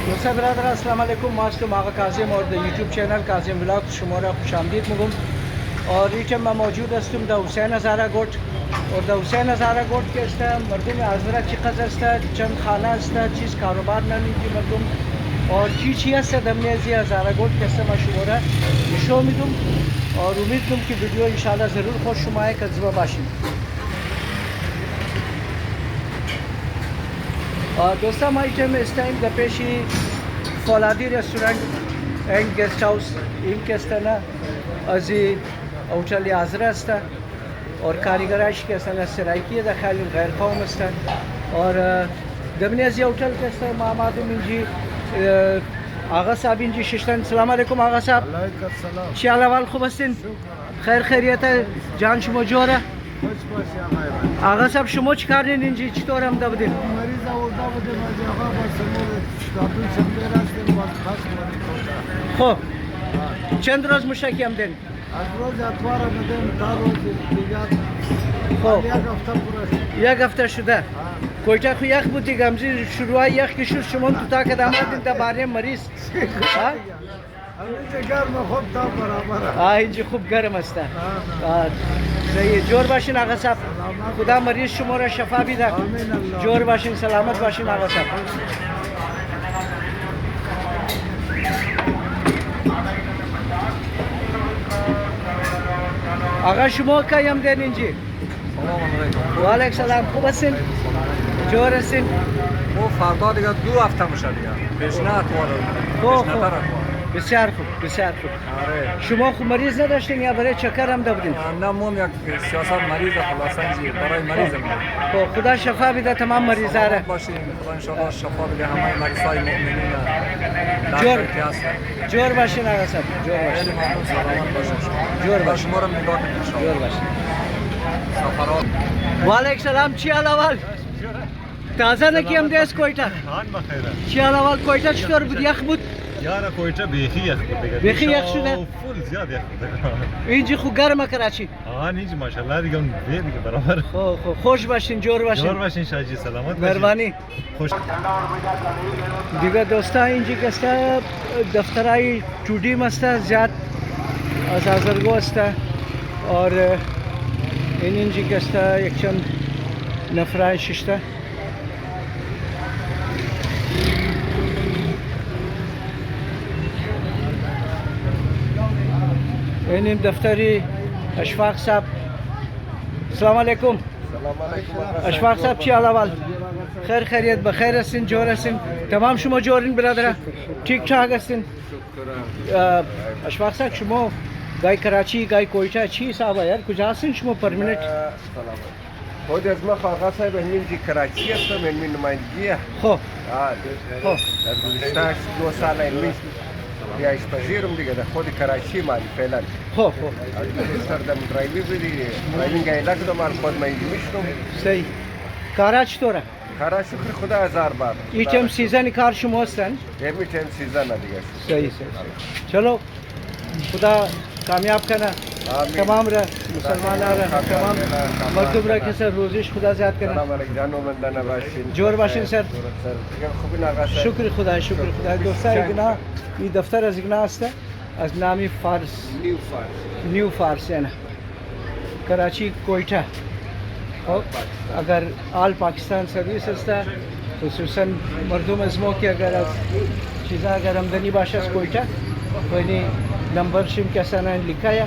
دوستان برادر السلام علیکم. ماستم آقا کاظم اور یوتیوب چینل کاظم ولاگ شما را خوش آمدید میگم. اور اینجا ما موجود هستم در حسین هزاره گوٹ. اور در حسین هزاره گوٹ که است مردم حاضره چقدر است، چند خانه است، چیز کاروبار نمیدی مردم اور چی است در میازی هزاره گوٹ که است ما شما را نشون میدم اور امید کنم که ویدیو ان شاء الله ضرور خوش شما که زیبا باشیم. دوستان ما اینجا هستیم در پیشی فولادی رستوران این گست هاوس. این که است نه از هتل حاضر است اور کارگرایش که است نه سرایکی داخل غیر قوم است اور دمنی از هتل که است ما آمدیم اینجا. آقا صاحب اینجا ششتن. سلام علیکم آقا صاحب. علیکم السلام. چی احوال؟ خوب هستین؟ خیر خیریت؟ جان شما جوره؟ خوش باشی آقا صاحب شما چی کار اینجا چطور آمده بودین؟ مریض آورده بودیم از آقا با سمور دادون شنبه رستیم باز خاص مریض خب چند روز مشکی آمدین؟ از روز اتوار آمدیم تا روز دیگر. خب یک هفته پورا یک هفته شده. کویتا خو یخ بود دیگه امزی شروع یخ که شد شما تو تا که آمدین تا باره مریض. اینجا گرم خوب تا برابر. اینجا خوب گرم است. صحیح. جور باشین آقا صاحب. خدا مریض شما را شفا بیده. جور باشین، سلامت باشین آقا صاحب. آقا شما کی آمدین اینجا؟ سلام علیکم. و علیکم سلام. خوب هستین؟ جور هستین؟ ما فردا دیگه 2 هفته میشه دیگه. پیشنهاد خوب پیشنهاد بسیار خوب بسیار خوب. آره. شما خو مریض نداشتین یا برای چکر هم بودین؟ نه مون یک سیاست مریض خلاصا اینجا برای مریض ما. خب خدا شفا بیده تمام مریضا را. باشین خدا ان شاء الله شفا بده همه مریضای مؤمنین. جور. در که هست. جور باشین آقا صاحب. جور خیلی باشین. ممنون. سلامت باشین. جور خدا باشین. شما رو نگاه کنه ان شاء جور الله. باشین. سفرات. و علیکم سلام. چی حال احوال؟ تازه نکیم دیس کویتا. آن بخیره. چی حال احوال؟ کویتا چطور بود؟ یخ بود؟ یارا کویتا بیخی یخ بود دیگه. بیخی یخ شده؟ فول زیاد یخ بود. اینجا خو گرمه کراچی. اینجا ماشاءالله دیگه اون دیگه برابر. خب خوش باشین، جور باشین. جور باشین شاجی، سلامت باشین. مهربانی. خوش. دیگه دوستا اینجا که است دفترای چودیم است زیاد از آزرگو است اور این اینجا که است یک چند نفرای ششته. این دفتری اشفاق صاحب. سلام علیکم. سلام علیکم. اشفاق صاحب چی حال احوال؟ خیر خیریت بخیر هستین؟ جور هستین؟ تمام شما جورین برادر؟ ٹھیک ٹھاک هستین؟ اشفاق صاحب شما گای کراچی گای کویتا چی صاحب یار کجا هستین شما پرمننت؟ سلام. خود از ما آقا صاحب همین که کراچی هستم همین نمایندگیه. خب خب از گذشته 2 سال علمی بیایش پذیرم دیگه در خود کراچی مالی فعلا. خب از سردم درایوی بودی درایوینگ ایلاک دارم خود من اینجا میشنم. صحیح. کارا چطوره؟ کارا شکر خدا 1000 بار. این تیم سیزن کار شما هستن؟ همین تیم سیزن دیگه. صحیح. چلو خدا کامیاب کنه تمام را مسلمانان را تمام مردم را که سر روزیش خدا زیاد کنه. سلام علیکم جانومندان باشین. جور باشین سر. خوبی ناقا صاحب. شکر خدا شکر خدا. دوستان ایگنا این دفتر از ایگنا است از نامی فارس نیو فارس یعنی کراچی کویتا. خب اگر آل پاکستان سرویس است خصوصا مردم از ما که اگر از چیزا اگر آمدنی باشه از کویتا ولی نمبر شیم کسا نه لیکایا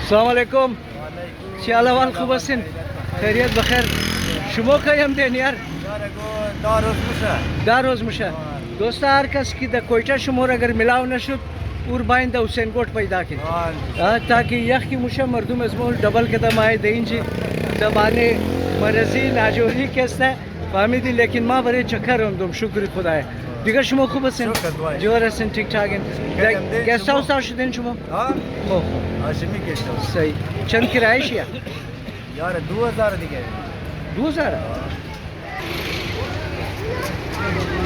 السلام علیکم چیاله وال خوب هستین خیریت بخیر شما کیم دین یار در روز میشه دوستا هر کس که در کویتا شما را اگر ملاو نشد اور باین در حسین گوٹ پیدا کنید تاکه یخ کی موشه مردم از مول دبل کده مای دینجی دبانه مرزی ناجوری کسته فهمیدی لیکن ما برای چکر اومدم شکر خدای دیگه شما خوب هستین جوار هستین ٹھیک ٹھاکین گیست هاوس تا شدین شما خوب هاشمی گشت هاوس صحیح چند کرایش یا یار 2000 دیگه 2000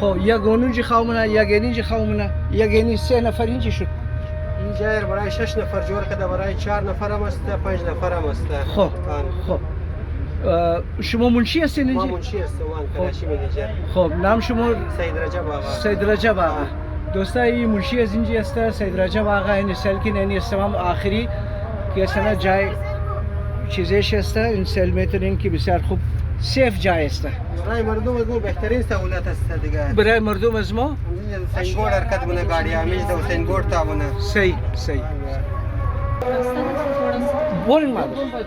خو یا گونون جی خواهمونه یا گینی جی خواهمونه یا گینی 3 نفرین جی شد اینجا برای 6 نفر جور کرده برای 4 نفر هم است 5 نفر هم است خب خب شما منشی هستین ما اینجا منشی هستم وان کراچی منیجر خب نام شما سید رجب آقا سید رجب آقا دوستا این منشی از اینجا است سید رجب آقا این سلکین یعنی استمام آخری که سنا جای چیزش است این سل میتونین که بسیار خوب سیف جای است برای مردم از ما بهترین سهولت است دیگه برای مردم از ما حسین گوڑ حرکت بونه گاڑی همیش د حسین گوڑ تا بونه صحیح صحیح بولن مادر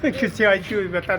کسی آیتی بهتر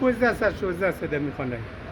15 سر 16 سر میخونه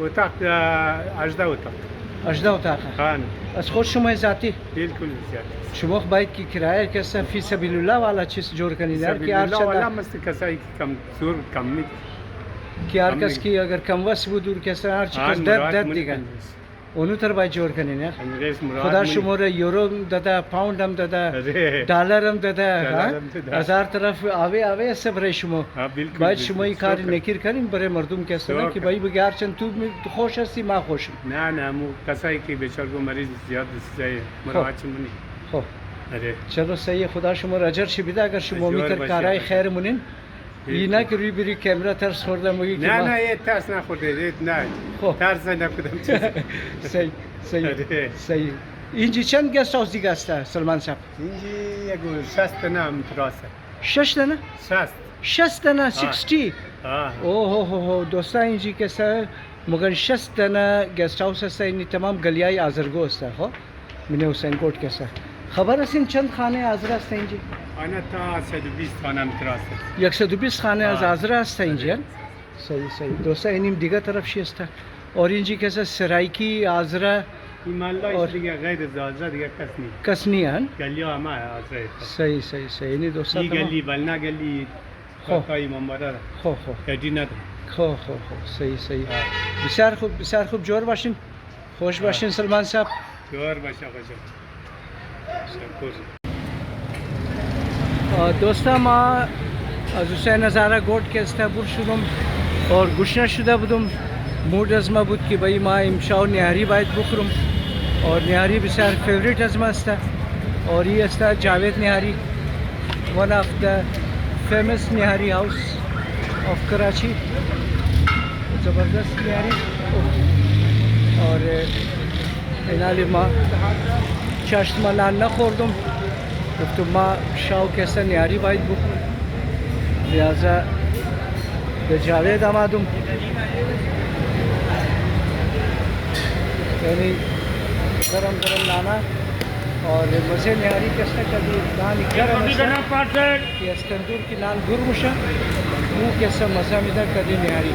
اتاق 18 اتاق 18 اتاق خان از خود شما ذاتی بالکل زیاد شما باید که کرایه کسا فی سبیل الله والا چیز جور کنید یار که هر الله والا چند مست کسایی که کم زور کم نیست که هر کس کی اگر کم وس بود دور کسا هر چیز درد دیگه اونو تر باید جور کنین یار انگریز مراد خدا منی. شمور یورو هم داده پاوند هم داده اره. دلار هم داده دلار هم داده. هزار طرف آوه است برای شما ها بالکل باید بالکل. شما این کار شکر. نکیر کنین برای مردم کسی نه شکر. که باید بگه هرچند تو خوش هستی ما خوشم نه نه مو کسایی که بیچارگو مریض زیاد چیزای مراحت منی خب اره چلو صحیح خدا شما را اجر شی بده اگر شما اجر میتر باشه. کارای خیر مونین این نه که روی بری کامرا ترس خوردم بگی که نه ما نه یه ترس نخورده نه خب. ترس نکردم چیزی صحیح صحیح آره. صحیح اینجا چند گست هاوس دیگه است سلمان صاحب اینجی یکو 60 نام تراسه 6 دانه 60 60 دانه 60 ها اوه دوستا اینجا که سه مگر 60 دانه گست هاوس است این تمام گلیای آزرگو است خب من حسین کوٹ که سه خبر است این چند خانه آزر است اینجا آنها تا 120 خانم تراسه 120 خانه از آزر است اینجا صحیح دوستا اینیم دیگه طرف شی است اور اینجا که سه سرایکی آزره این مالای دیگه غیر زازه دیگه کس نیست کس نیان گلی همه آزره صحیح اینی دوستا این گلی بلنا گلی خب. خواهی ممبره خب گلی نداره خب صحیح بسیار خوب جور باشین خوش باشین سلمان صاحب جوار باشه خوشم شکر دوستا ما از حسین هزاره گوٹ که استعبور شدم اور گشنه شده بودم مود از ما بود که بایی ما امشاو نهاری باید بخورم اور نهاری بسیار فیوریت از ما است اور این است Javed نهاری one of the famous نهاری house of Karachi زبردست نهاری اور اینالی ما چشم نان نخوردم گفتم ما شاو کسا نهاری باید بخورم لہذا به جاوید آمدم یعنی گرم نانا اور مزه نهاری کسا کبھی نان گرم است که از تندور کی نان گرم شه او کسا مزه میده کدی نهاری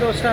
دوستا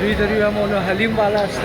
روی دری هم اونو حلیم والا است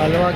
حلوا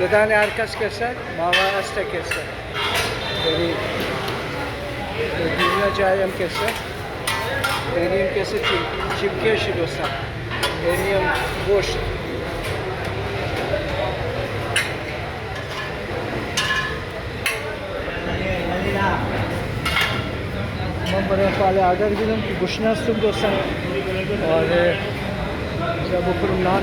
بدن هر کس کسه ماوا است کسه یعنی دنیا جایم کسه یعنی هم کسه چیمکه شدوسته یعنی هم گوشت من برای فعال آرڈر دیدم که گوشت هستم دوستان اور جب بخورم نان